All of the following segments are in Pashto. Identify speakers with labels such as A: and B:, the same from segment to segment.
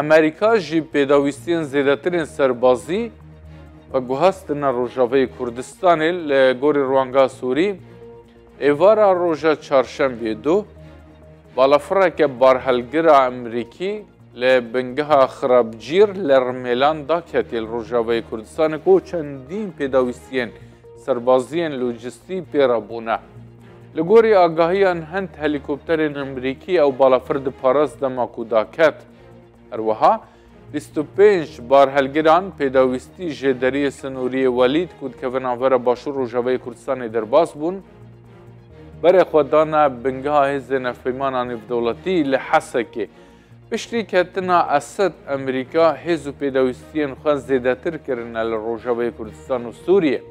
A: امریکا جی پیداویستین زیدترین سربازی و گوهستن روجاوه کردستان لگوری روانگا سوری ایوارا روژا چهارشنبه دو بالافرک بارهلگر امریکی لبنگها خرابجیر لرمیلان دا کتیل روجاوه کردستان کو چندین پیداویستین سربازیین لوجستی پیرابونه لگوری آگاهیان هند هلیکوپترین امریکی او بالافرد پاراز دماکو دا کت هروها 25 بارهلگران پیداویستی جدری سنوری ولید کود که وناور باشور روجاوه کردستان درباس بون برای خودانا بنگاه هز نفیمان آنیف دولتی لحسکه پشتی کتنا اسد امریکا هزو پیداویستین خواه زیده تر کرن لروجاوه کردستان و سوریه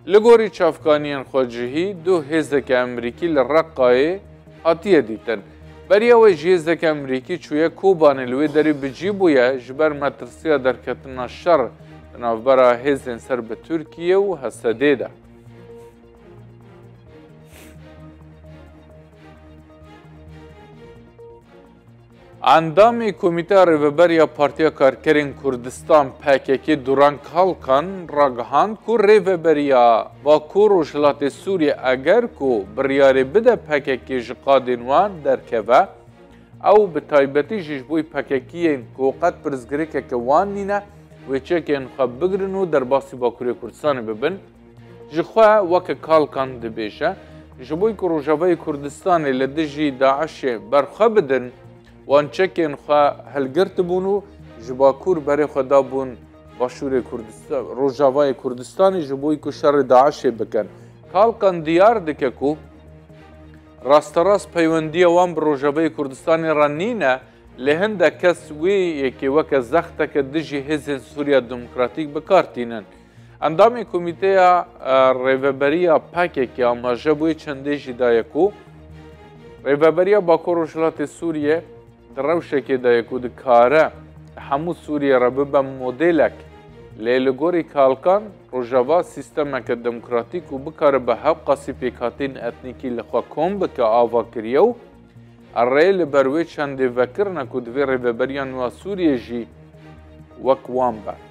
A: لگوری چافکانیان خواجهی دو هزک امریکی لرقای هاتیه دیتن برای اوی جهزک امریکی چویه کوبان الوی داری بجی بویه جبر مترسیه در کتنا شر نافبرا هزین سر به ترکیه و حسده ده اندامی کمیته ریوبریا پارتیا کارکرین کردستان PKK دوران کالکان راگهاند کو ریوبریا با کو روجلات سوریه اگر کو بریاری بده PKK جقادین وان درکوه او به تایبتی جشبوی PKK کو قد پرزگری که وان نینه و چه که انخواب بگرن و در باسی باکوری کردستان ببن جخواه وک کالکان دبیشه جبوی که روجاوه کردستان لدجی داعش برخواه بدن وان چکین خواه هلگرت بونو جباکور برای خدا بون باشور کردستان روجاوه کردستانی جبوی که شر داعش بکن کالکان دیار دکه کو راستراست پیوندی وان بر روجاوه کردستانی رانینه لهنده کس وی یکی وک زخته که دجی هزین سوریا دموکراتیک بکارتینن اندامی کمیته ریوبریا PKK آماجه بوی چنده جدایه کو ریوبریا باکو روجلات سوریه در روشکی دایه که دکاره همو سوریه را ببه مدلک لیلگوری کالکان روژاوا سیستمک دموکراتیک و بکاره به هف قاسی پیکاتین اتنیکی لخوا کن بکه آوا کریو اره لبروی چنده وکرنه که دوی ریوبریان و سوریه جی وک وان به